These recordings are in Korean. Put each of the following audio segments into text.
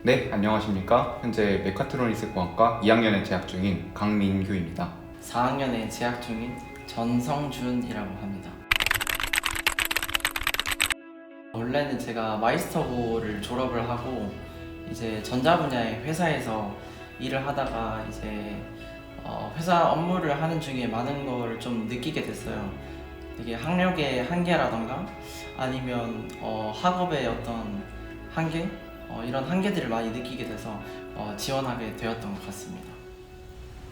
네, 안녕하십니까. 현재 메카트로니스 공학과 2학년에 재학 중인 강민규입니다. 4학년에 재학 중인 전성준이라고 합니다. 원래는 제가 마이스터고를 졸업을 하고 이제 전자 분야의 회사에서 일을 하다가 이제 회사 업무를 하는 중에 많은 걸 좀 느끼게 됐어요. 이게 학력의 한계라던가 아니면 학업의 어떤 한계? 이런 한계들을 많이 느끼게 돼서 지원하게 되었던 것 같습니다.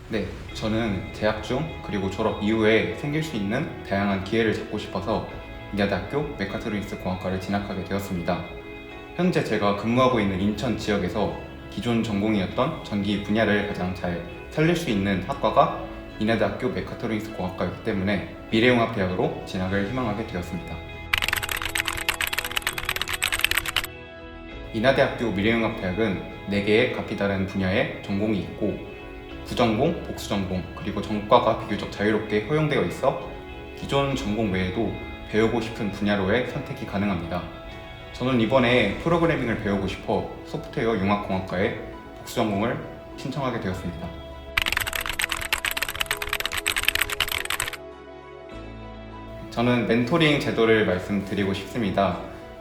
네, 저는 재학 중 그리고 졸업 이후에 생길 수 있는 다양한 기회를 잡고 싶어서 인하대학교 메카트로니스 공학과를 진학하게 되었습니다. 현재 제가 근무하고 있는 인천 지역에서 기존 전공이었던 전기 분야를 가장 잘 살릴 수 있는 학과가 인하대학교 메카트로니스 공학과이기 때문에 미래융합대학으로 진학을 희망하게 되었습니다. 인하대학교 미래융합대학은 4개의 각기 다른 분야의 전공이 있고 부전공, 복수전공, 그리고 전과가 비교적 자유롭게 허용되어 있어 기존 전공 외에도 배우고 싶은 분야로의 선택이 가능합니다. 저는 이번에 프로그래밍을 배우고 싶어 소프트웨어 융합공학과에 복수전공을 신청하게 되었습니다. 저는 멘토링 제도를 말씀드리고 싶습니다.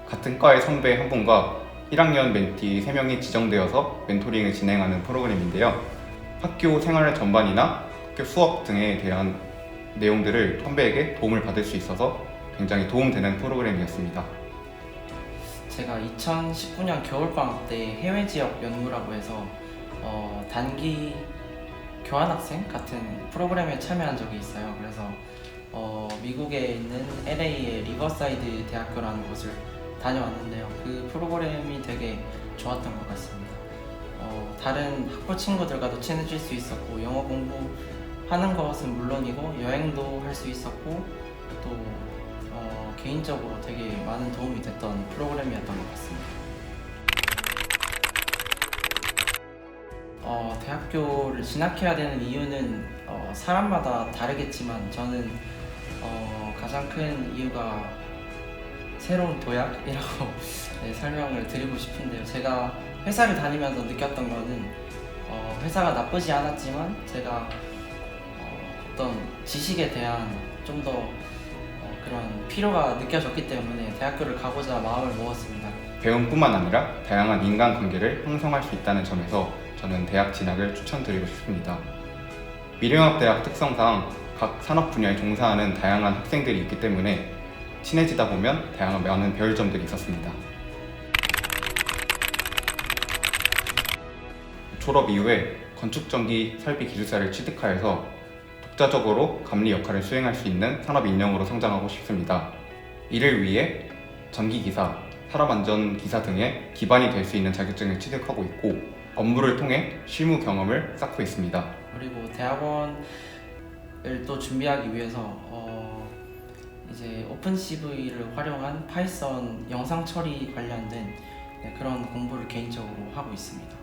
같은 과의 선배 한 분과 1학년 멘티 3명이 지정되어서 멘토링을 진행하는 프로그램인데요. 학교 생활 전반이나 학교 수업 등에 대한 내용들을 선배에게 도움을 받을 수 있어서 굉장히 도움되는 프로그램이었습니다. 제가 2019년 겨울방학 때 해외 지역 연구라고 해서 단기 교환학생 같은 프로그램에 참여한 적이 있어요. 그래서 미국에 있는 LA의 리버사이드 대학교라는 곳을 다녀왔는데요. 그 프로그램이 되게 좋았던 것 같습니다. 다른 학부 친구들과도 친해질 수 있었고 영어 공부하는 것은 물론이고 여행도 할 수 있었고 또 개인적으로 되게 많은 도움이 됐던 프로그램이었던 것 같습니다. 대학교를 진학해야 되는 이유는 사람마다 다르겠지만 저는 가장 큰 이유가 새로운 도약이라고 네, 설명을 드리고 싶은데요. 제가 회사를 다니면서 느꼈던 거는 회사가 나쁘지 않았지만 제가 어떤 지식에 대한 좀 더 그런 필요가 느껴졌기 때문에 대학교를 가고자 마음을 먹었습니다. 배움뿐만 아니라 다양한 인간관계를 형성할 수 있다는 점에서 저는 대학 진학을 추천드리고 싶습니다. 미래융합대학 특성상 각 산업 분야에 종사하는 다양한 학생들이 있기 때문에 친해지다 보면 다양한 많은 배울 점들이 있었습니다. 졸업 이후에 건축전기 설비 기술사를 취득하여서 독자적으로 감리 역할을 수행할 수 있는 산업 인력으로 성장하고 싶습니다. 이를 위해 전기기사, 산업안전기사 등의 기반이 될 수 있는 자격증을 취득하고 있고 업무를 통해 실무 경험을 쌓고 있습니다. 그리고 대학원을 또 준비하기 위해서 이제 오픈CV를 활용한 파이썬 영상 처리 관련된 그런 공부를 개인적으로 하고 있습니다.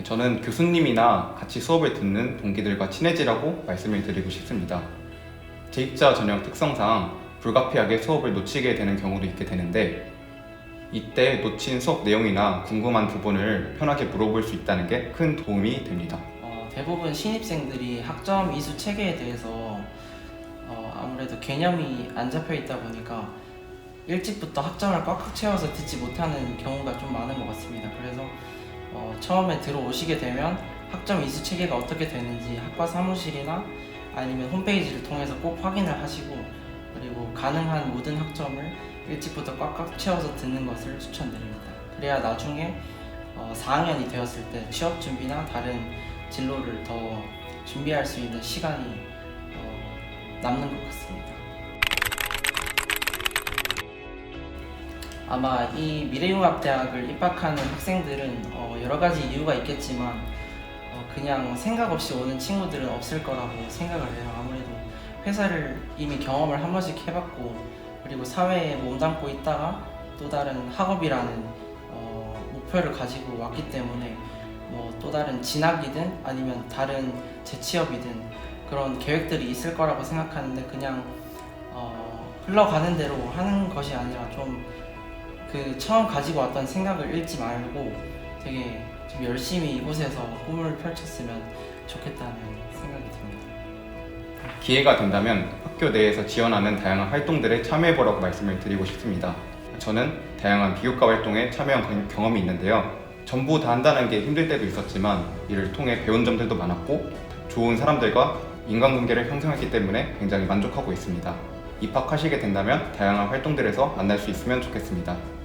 저는 교수님이나 같이 수업을 듣는 동기들과 친해지라고 말씀을 드리고 싶습니다. 재입자 전형 특성상 불가피하게 수업을 놓치게 되는 경우도 있게 되는데 이때 놓친 수업 내용이나 궁금한 부분을 편하게 물어볼 수 있다는 게 큰 도움이 됩니다. 대부분 신입생들이 학점 이수 체계에 대해서 아무래도 개념이 안 잡혀 있다 보니까 일찍부터 학점을 꽉꽉 채워서 듣지 못하는 경우가 좀 많은 것 같습니다. 그래서 처음에 들어오시게 되면 학점 이수 체계가 어떻게 되는지 학과 사무실이나 아니면 홈페이지를 통해서 꼭 확인을 하시고 그리고 가능한 모든 학점을 일찍부터 꽉꽉 채워서 듣는 것을 추천드립니다. 그래야 나중에 4학년이 되었을 때 취업 준비나 다른 진로를 더 준비할 수 있는 시간이 남는 것 같습니다. 아마 이 미래융합대학을 입학하는 학생들은 여러 가지 이유가 있겠지만 그냥 생각 없이 오는 친구들은 없을 거라고 생각을 해요. 아무래도 회사를 이미 경험을 한 번씩 해봤고 그리고 사회에 몸담고 있다가 또 다른 학업이라는 목표를 가지고 왔기 때문에 또 다른 진학이든 아니면 다른 재취업이든 그런 계획들이 있을 거라고 생각하는데 그냥 흘러가는 대로 하는 것이 아니라 좀 그 처음 가지고 왔던 생각을 잃지 말고 되게 좀 열심히 이곳에서 꿈을 펼쳤으면 좋겠다는 생각이 듭니다. 기회가 된다면 학교 내에서 지원하는 다양한 활동들에 참여해보라고 말씀을 드리고 싶습니다. 저는 다양한 비교과 활동에 참여한 경험이 있는데요. 전부 다 한다는 게 힘들 때도 있었지만 이를 통해 배운 점들도 많았고 좋은 사람들과 인간관계를 형성했기 때문에 굉장히 만족하고 있습니다. 입학하시게 된다면 다양한 활동들에서 만날 수 있으면 좋겠습니다.